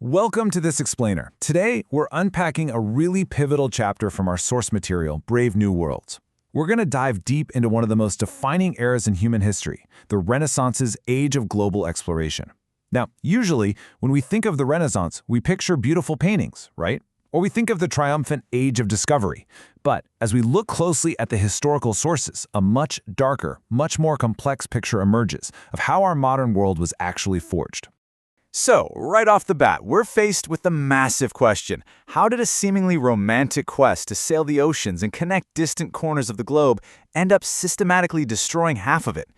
Welcome to this explainer. Today, we're unpacking a really pivotal chapter from our source material, Brave New Worlds. We're going to dive deep into one of the most defining eras in human history, the Renaissance's age of global exploration. Now, usually, when we think of the Renaissance, we picture beautiful paintings, right? Or we think of the triumphant age of discovery. But as we look closely at the historical sources, a much darker, much more complex picture emerges of how our modern world was actually forged. So, right off the bat, we're faced with the massive question: how did a seemingly romantic quest to sail the oceans and connect distant corners of the globe end up systematically destroying half of it?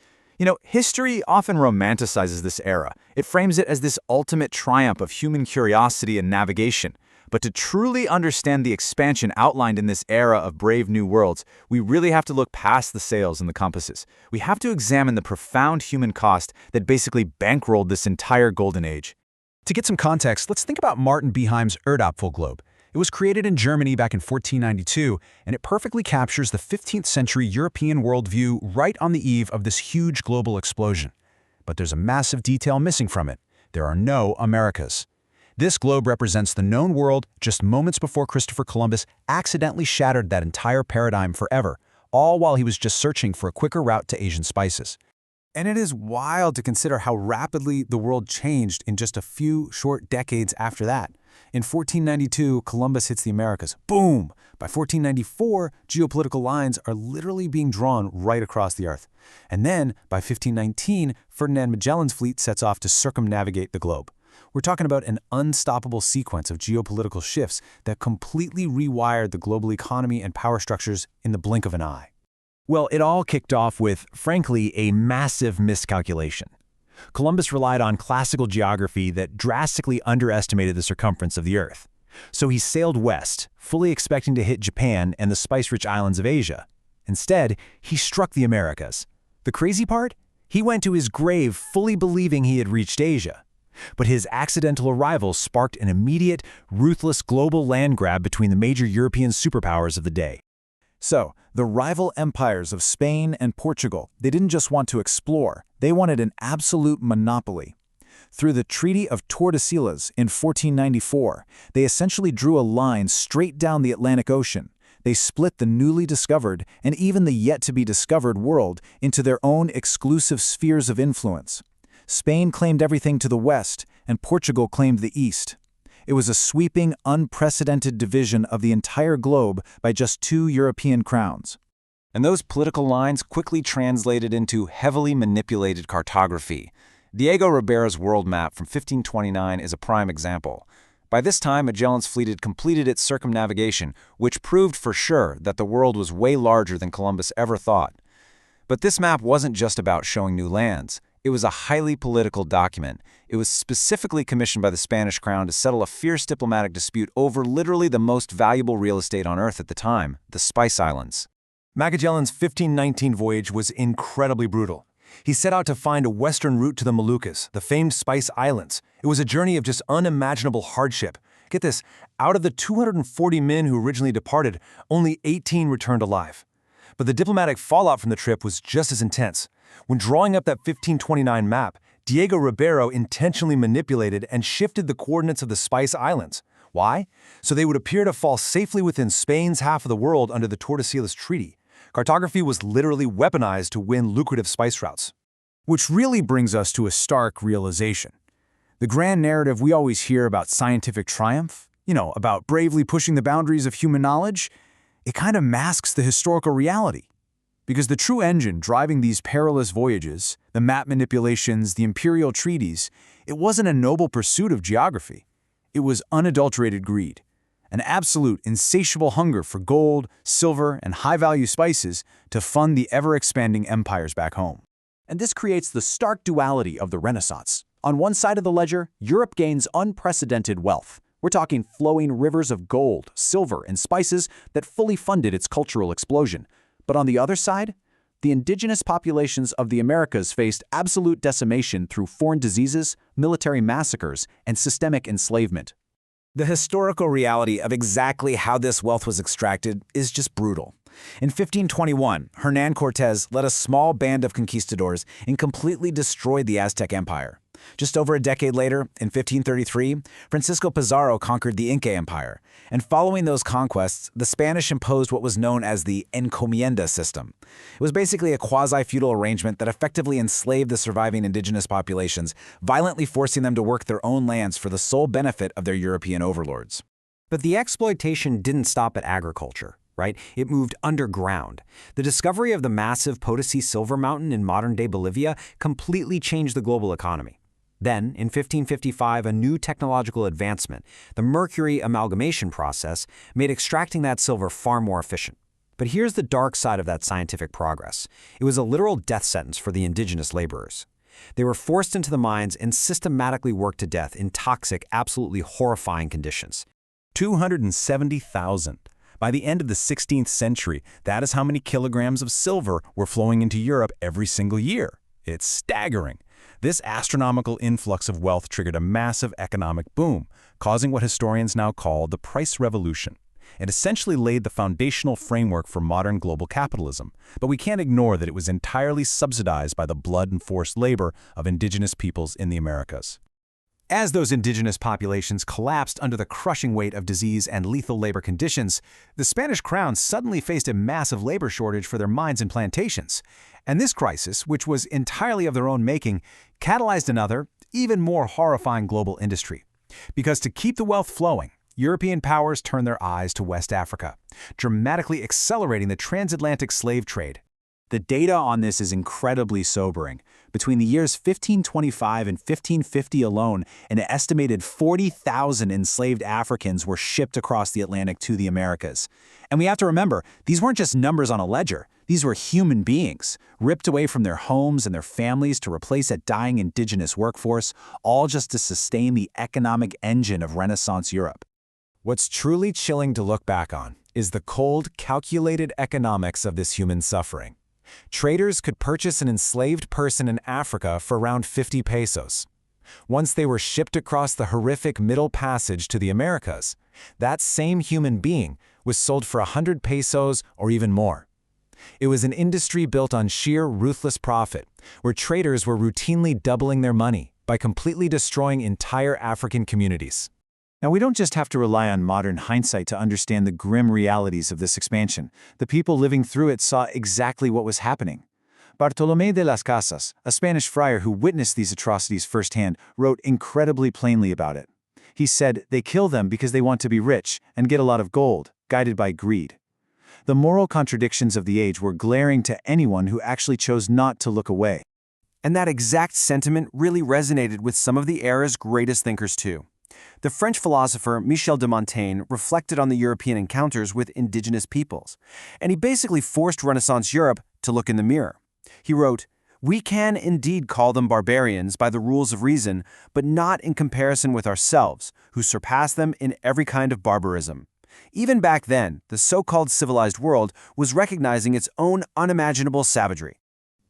History often romanticizes this era. It frames it as this ultimate triumph of human curiosity and navigation. But to truly understand the expansion outlined in this era of Brave New Worlds, we really have to look past the sails and the compasses. We have to examine the profound human cost that basically bankrolled this entire golden age. To get some context, let's think about Martin Beheim's Erdapfelglobe. It was created in Germany back in 1492, and it perfectly captures the 15th century European worldview right on the eve of this huge global explosion. But there's a massive detail missing from it. There are no Americas. This globe represents the known world just moments before Christopher Columbus accidentally shattered that entire paradigm forever, all while he was just searching for a quicker route to Asian spices. And it is wild to consider how rapidly the world changed in just a few short decades after that. In 1492, Columbus hits the Americas. Boom! By 1494, geopolitical lines are literally being drawn right across the earth. And then, by 1519, Ferdinand Magellan's fleet sets off to circumnavigate the globe. We're talking about an unstoppable sequence of geopolitical shifts that completely rewired the global economy and power structures in the blink of an eye. Well, it all kicked off with, frankly, a massive miscalculation. Columbus relied on classical geography that drastically underestimated the circumference of the Earth. So he sailed west, fully expecting to hit Japan and the spice-rich islands of Asia. Instead, he struck the Americas. The crazy part? He went to his grave fully believing he had reached Asia. But his accidental arrival sparked an immediate, ruthless global land grab between the major European superpowers of the day. So, the rival empires of Spain and Portugal, they didn't just want to explore, they wanted an absolute monopoly. Through the Treaty of Tordesillas in 1494, they essentially drew a line straight down the Atlantic Ocean. They split the newly discovered and even the yet-to-be-discovered world into their own exclusive spheres of influence. Spain claimed everything to the west, and Portugal claimed the east. It was a sweeping, unprecedented division of the entire globe by just 2 European crowns. And those political lines quickly translated into heavily manipulated cartography. Diego Ribera's world map from 1529 is a prime example. By this time, Magellan's fleet had completed its circumnavigation, which proved for sure that the world was way larger than Columbus ever thought. But this map wasn't just about showing new lands. It was a highly political document. It was specifically commissioned by the Spanish crown to settle a fierce diplomatic dispute over literally the most valuable real estate on Earth at the time, the Spice Islands. Magellan's 1519 voyage was incredibly brutal. He set out to find a western route to the Moluccas, the famed Spice Islands. It was a journey of just unimaginable hardship. Get this, out of the 240 men who originally departed, only 18 returned alive. But the diplomatic fallout from the trip was just as intense. When drawing up that 1529 map, Diego Ribera intentionally manipulated and shifted the coordinates of the Spice Islands. Why? So they would appear to fall safely within Spain's half of the world under the Tordesillas Treaty. Cartography was literally weaponized to win lucrative spice routes. Which really brings us to a stark realization. The grand narrative we always hear about scientific triumph, about bravely pushing the boundaries of human knowledge, it kind of masks the historical reality. Because the true engine driving these perilous voyages, the map manipulations, the imperial treaties, it wasn't a noble pursuit of geography. It was unadulterated greed, an absolute insatiable hunger for gold, silver, and high-value spices to fund the ever-expanding empires back home. And this creates the stark duality of the Renaissance. On one side of the ledger, Europe gains unprecedented wealth. We're talking flowing rivers of gold, silver, and spices that fully funded its cultural explosion. But on the other side, the indigenous populations of the Americas faced absolute decimation through foreign diseases, military massacres, and systemic enslavement. The historical reality of exactly how this wealth was extracted is just brutal. In 1521, Hernán Cortés led a small band of conquistadors and completely destroyed the Aztec Empire. Just over a decade later, in 1533, Francisco Pizarro conquered the Inca Empire, and following those conquests, the Spanish imposed what was known as the encomienda system. It was basically a quasi-feudal arrangement that effectively enslaved the surviving indigenous populations, violently forcing them to work their own lands for the sole benefit of their European overlords. But the exploitation didn't stop at agriculture, right? It moved underground. The discovery of the massive Potosi silver mountain in modern-day Bolivia completely changed the global economy. Then, in 1555, a new technological advancement, the mercury amalgamation process, made extracting that silver far more efficient. But here's the dark side of that scientific progress. It was a literal death sentence for the indigenous laborers. They were forced into the mines and systematically worked to death in toxic, absolutely horrifying conditions. 270,000. By the end of the 16th century, that is how many kilograms of silver were flowing into Europe every single year. It's staggering. This astronomical influx of wealth triggered a massive economic boom, causing what historians now call the price revolution. It essentially laid the foundational framework for modern global capitalism, but we can't ignore that it was entirely subsidized by the blood and forced labor of indigenous peoples in the Americas. As those indigenous populations collapsed under the crushing weight of disease and lethal labor conditions, the Spanish crown suddenly faced a massive labor shortage for their mines and plantations. And this crisis, which was entirely of their own making, catalyzed another, even more horrifying global industry. Because to keep the wealth flowing, European powers turned their eyes to West Africa, dramatically accelerating the transatlantic slave trade. The data on this is incredibly sobering. Between the years 1525 and 1550 alone, an estimated 40,000 enslaved Africans were shipped across the Atlantic to the Americas. And we have to remember, these weren't just numbers on a ledger. These were human beings, ripped away from their homes and their families to replace a dying indigenous workforce, all just to sustain the economic engine of Renaissance Europe. What's truly chilling to look back on is the cold, calculated economics of this human suffering. Traders could purchase an enslaved person in Africa for around 50 pesos. Once they were shipped across the horrific Middle Passage to the Americas, that same human being was sold for 100 pesos or even more. It was an industry built on sheer ruthless profit, where traders were routinely doubling their money by completely destroying entire African communities. Now, we don't just have to rely on modern hindsight to understand the grim realities of this expansion. The people living through it saw exactly what was happening. Bartolomé de las Casas, a Spanish friar who witnessed these atrocities firsthand, wrote incredibly plainly about it. He said, "They kill them because they want to be rich and get a lot of gold, guided by greed." The moral contradictions of the age were glaring to anyone who actually chose not to look away. And that exact sentiment really resonated with some of the era's greatest thinkers too. The French philosopher Michel de Montaigne reflected on the European encounters with indigenous peoples, and he basically forced Renaissance Europe to look in the mirror. He wrote, "We can indeed call them barbarians by the rules of reason, but not in comparison with ourselves, who surpass them in every kind of barbarism." Even back then, the so-called civilized world was recognizing its own unimaginable savagery.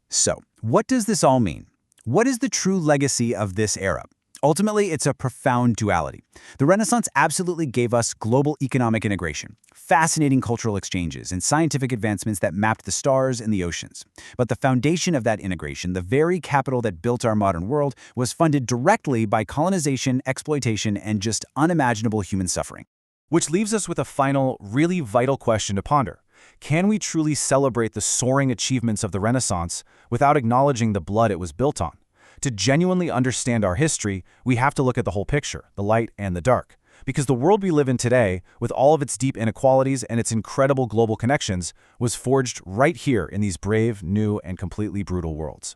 So, what does this all mean? What is the true legacy of this era? Ultimately, it's a profound duality. The Renaissance absolutely gave us global economic integration, fascinating cultural exchanges, and scientific advancements that mapped the stars and the oceans. But the foundation of that integration, the very capital that built our modern world, was funded directly by colonization, exploitation, and just unimaginable human suffering. Which leaves us with a final, really vital question to ponder. Can we truly celebrate the soaring achievements of the Renaissance without acknowledging the blood it was built on? To genuinely understand our history, we have to look at the whole picture, the light and the dark. Because the world we live in today, with all of its deep inequalities and its incredible global connections, was forged right here in these brave, new, and completely brutal worlds.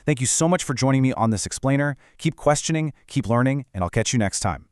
Thank you so much for joining me on this explainer. Keep questioning, keep learning, and I'll catch you next time.